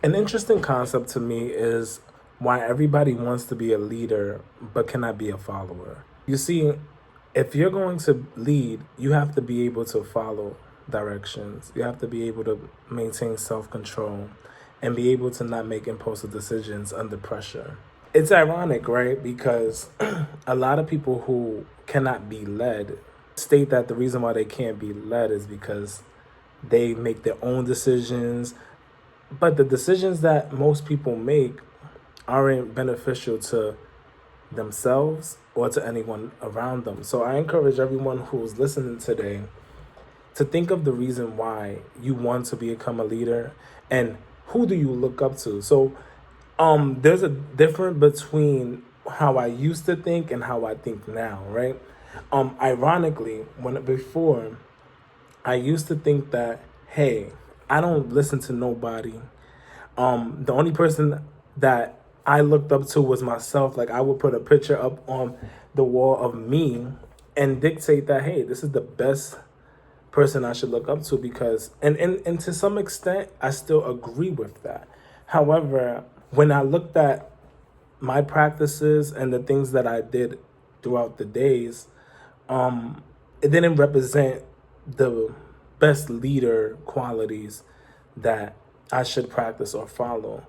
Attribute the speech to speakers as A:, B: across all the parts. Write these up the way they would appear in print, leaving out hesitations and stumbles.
A: An interesting concept to me is why everybody wants to be a leader but cannot be a follower. You see, if you're going to lead, you have to be able to follow directions. You have to be able to maintain self control and be able to not make impulsive decisions under pressure. It's ironic, right? Because a lot of people who cannot be led state that the reason why they can't be led is because they make their own decisions, but the decisions that most people make aren't beneficial to themselves or to anyone around them. So I encourage everyone who's listening today to think of the reason why you want to become a leader and who do you look up to. So there's a difference between how I used to think and how I think now, right? Ironically, when before I used to think that, hey, I don't listen to nobody. The only person that I looked up to was myself. Like I would put a picture up on the wall of me and dictate that, hey, this is the best person I should look up to because and to some extent I still agree with that. However, when I looked at my practices and the things that I did throughout the days, it didn't represent the best leader qualities that I should practice or follow.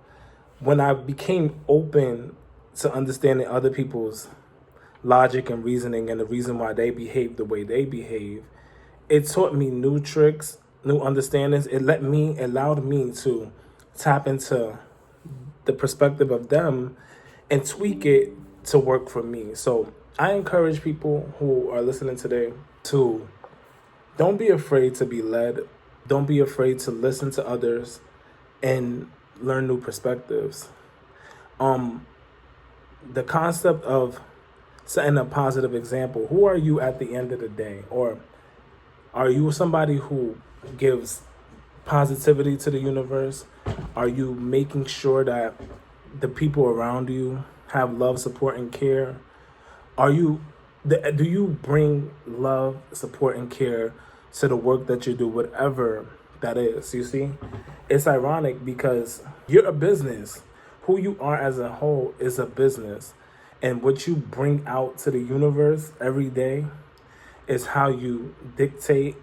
A: When I became open to understanding other people's logic and reasoning and the reason why they behave the way they behave, it taught me new tricks, new understandings. Allowed me to tap into the perspective of them and tweak it to work for me. So I encourage people who are listening today to don't be afraid to be led. Don't be afraid to listen to others and learn new perspectives. The concept of setting a positive example. Who are you at the end of the day? Or are you somebody who gives positivity to the universe? Are you making sure that the people around you have love, support, and care? Do you bring love, support, and care to the work that you do, whatever that is? You see, it's ironic because you're a business. Who you are as a whole is a business. And what you bring out to the universe every day is how you dictate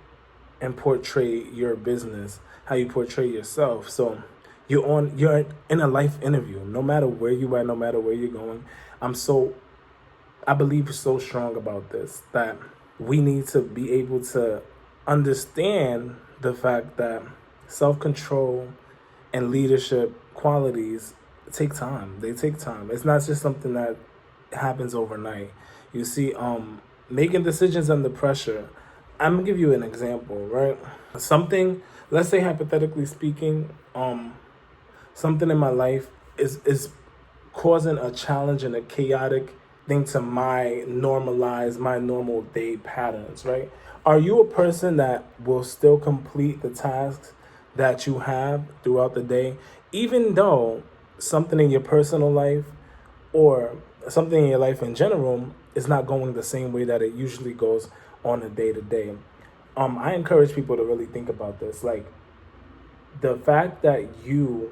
A: and portray your business, how you portray yourself. So you're in a life interview, no matter where you are, no matter where you're going. I believe so strong about this that we need to be able to understand the fact that self-control and leadership qualities take time. They take time. It's not just something that happens overnight. You see, making decisions under pressure. I'm gonna give you an example, right? Let's say hypothetically speaking, something in my life is causing a challenge and a chaotic thing to my normal day patterns, right? Are you a person that will still complete the tasks that you have throughout the day, even though something in your personal life or something in your life in general is not going the same way that it usually goes on a day to day? I encourage people to really think about this. Like the fact that you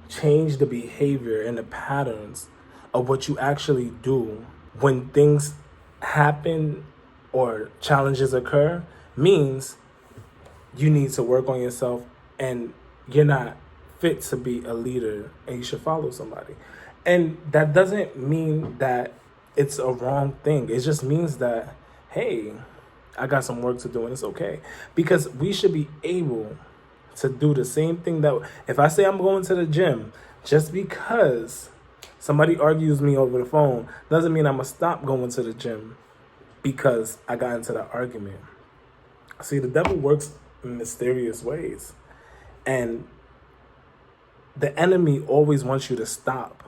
A: change the behavior and the patterns of what you actually do when things happen or challenges occur means you need to work on yourself and you're not fit to be a leader and you should follow somebody. And that doesn't mean that it's a wrong thing. It just means that, hey, I got some work to do and it's okay. Because we should be able to do the same thing that if I say I'm going to the gym, just because somebody argues me over the phone doesn't mean I'm gonna stop going to the gym because I got into that argument. See, the devil works in mysterious ways. And the enemy always wants you to stop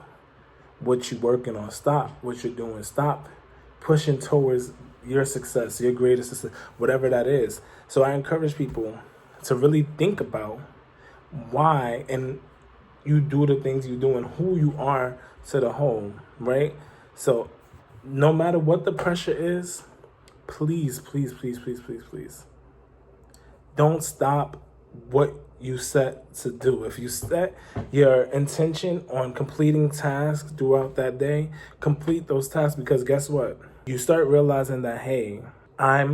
A: what you're working on, stop what you're doing, stop pushing towards your success, your greatest success, whatever that is. So I encourage people to really think about why and you do the things you do and who you are to the whole, right? So no matter what the pressure is, please, please, please, please, please, please, don't stop what you set to do, if you set your intention on completing tasks throughout that day, complete those tasks, because guess what? You start realizing that, hey, I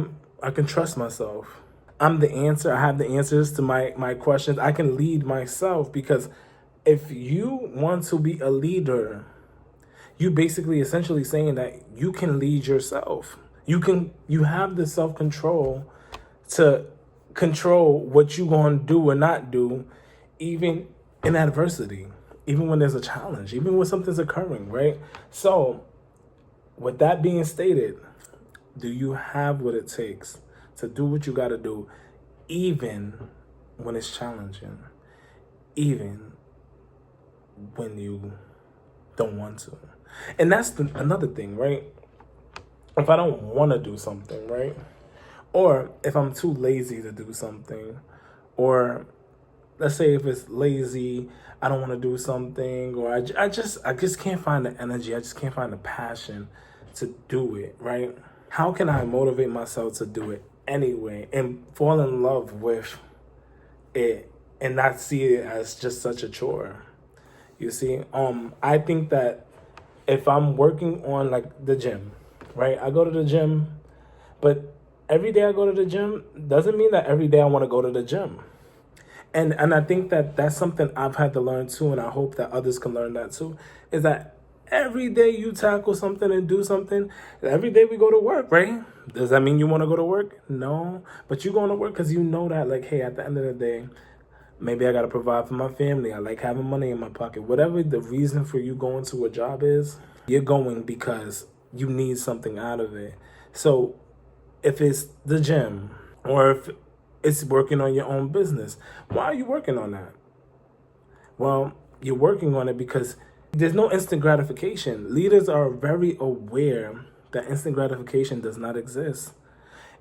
A: can trust myself. I'm the answer. I have the answers to my questions. I can lead myself, because if you want to be a leader, you basically essentially saying that you can lead yourself. You have the self-control to control what you gonna do or not do, even in adversity, even when there's a challenge, even when something's occurring, right? So with that being stated, do you have what it takes to do what you gotta do, even when it's challenging, even when you don't want to? And that's another thing, right? If I don't want to do something, right? Or if I'm too lazy to do something, or let's say if it's lazy, I don't want to do something, or I just can't find the energy, I just can't find the passion to do it, right? How can I motivate myself to do it anyway and fall in love with it and not see it as just such a chore? You see, I think that if I'm working on like the gym, right? I go to the gym, but every day I go to the gym doesn't mean that every day I want to go to the gym. And I think that that's something I've had to learn too, and I hope that others can learn that too, is that every day you tackle something and do something, every day we go to work, right? Does that mean you want to go to work? No, but you're going to work because you know that, like, hey, at the end of the day, maybe I got to provide for my family. I like having money in my pocket. Whatever the reason for you going to a job is, you're going because you need something out of it. So if it's the gym, or if it's working on your own business, why are you working on that? Well, you're working on it because there's no instant gratification. Leaders are very aware that instant gratification does not exist.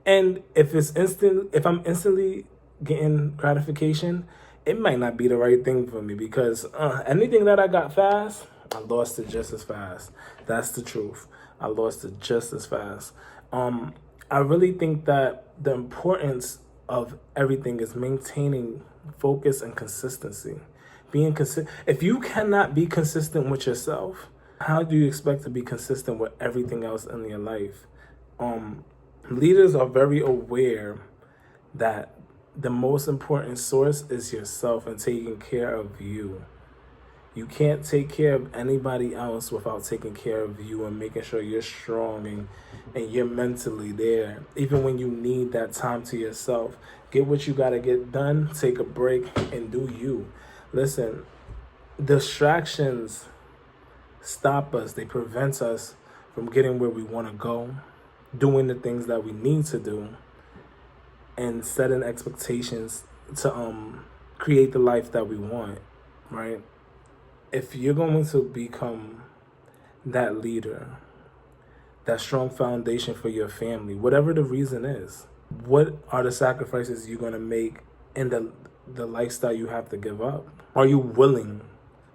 A: And if I'm instantly getting gratification, it might not be the right thing for me, because anything that I got fast, I lost it just as fast. That's the truth. I lost it just as fast. I really think that the importance of everything is maintaining focus and consistency. Being consistent. If you cannot be consistent with yourself, how do you expect to be consistent with everything else in your life? Leaders are very aware that the most important source is yourself and taking care of you. You can't take care of anybody else without taking care of you and making sure you're strong and you're mentally there. Even when you need that time to yourself, get what you got to get done, take a break, and do you. Listen, distractions stop us. They prevent us from getting where we want to go, doing the things that we need to do, and setting expectations to create the life that we want, right? If you're going to become that leader, that strong foundation for your family, whatever the reason is, what are the sacrifices you're going to make in the lifestyle you have to give up? Are you willing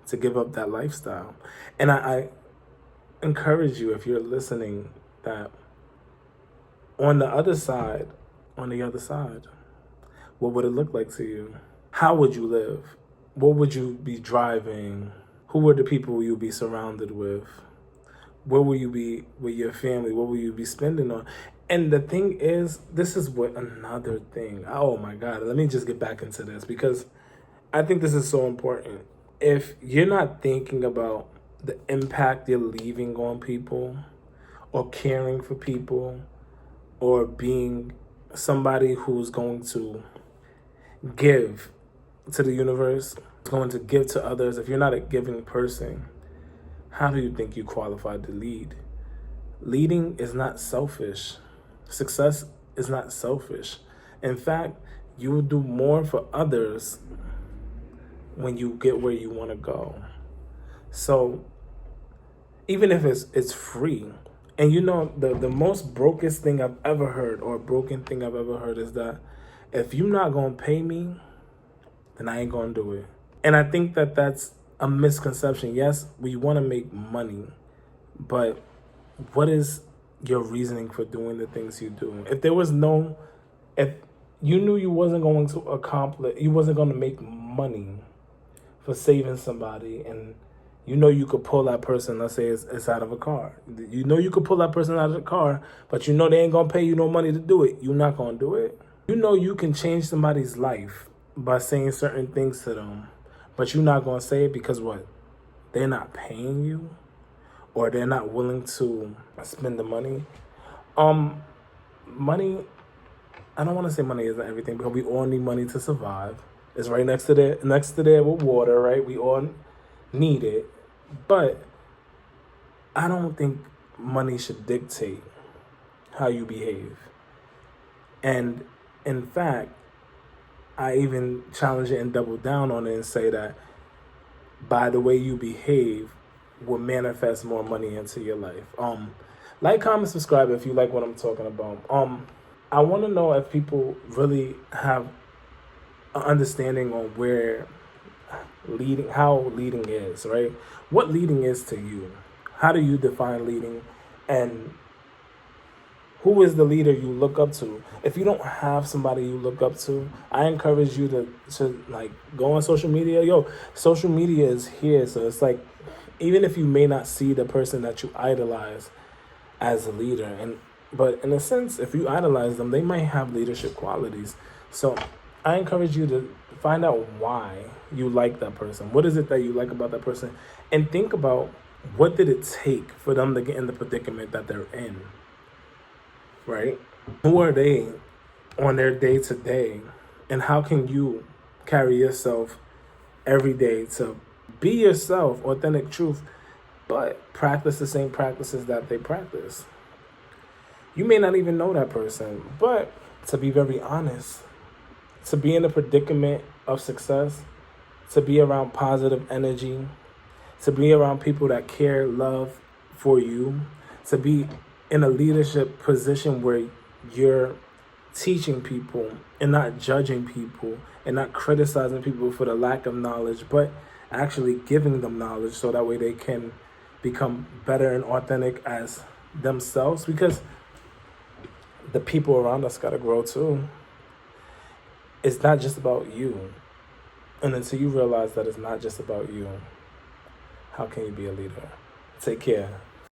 A: to give up that lifestyle? And I encourage you, if you're listening, that on the other side, what would it look like to you? How would you live? What would you be driving? Who were the people you'll be surrounded with? Where will you be with your family? What will you be spending on? And the thing is, this is what another thing. Oh my God, let me just get back into this, because I think this is so important. If you're not thinking about the impact you're leaving on people, or caring for people, or being somebody who's going to give to the universe, going to give to others, if you're not a giving person, how do you think you qualified to lead? Leading is not selfish. Success is not selfish. In fact, you will do more for others when you get where you want to go. So even if it's free, and you know, the most brokest thing I've ever heard, or broken thing I've ever heard, is that if you're not going to pay me, then I ain't going to do it. And I think that that's a misconception. Yes, we want to make money, but what is your reasoning for doing the things you do? If You knew you wasn't going to accomplish, you wasn't going to make money for saving somebody, and you know you could pull that person, let's say it's out of a car. You know you could pull that person out of the car, but you know they ain't going to pay you no money to do it. You're not going to do it. You know you can change somebody's life by saying certain things to them, but you're not going to say it because what? They're not paying you, or they're not willing to spend the money. Money, I don't want to say money isn't everything, because we all need money to survive. It's right next to there with water, right? We all need it. But I don't think money should dictate how you behave. And in fact, I even challenge it and double down on it and say that by the way you behave will manifest more money into your life. Like, comment, subscribe if you like what I'm talking about. I want to know if people really have an understanding on how leading is, right? What leading is to you. How do you define leading, and who is the leader you look up to? If you don't have somebody you look up to, I encourage you to like go on social media. Social media is here, so it's like, even if you may not see the person that you idolize as a leader, but in a sense, if you idolize them, they might have leadership qualities. So I encourage you to find out why you like that person. What is it that you like about that person? And think about, what did it take for them to get in the predicament that they're in, right? Who are they on their day to day? And how can you carry yourself every day to be yourself, authentic truth, but practice the same practices that they practice? You may not even know that person, but to be very honest, to be in a predicament of success, to be around positive energy, to be around people that care, love for you, to be in a leadership position where you're teaching people and not judging people and not criticizing people for the lack of knowledge, but actually giving them knowledge so that way they can become better and authentic as themselves, because the people around us got to grow too. It's not just about you. And until you realize that it's not just about you, how can you be a leader? Take care.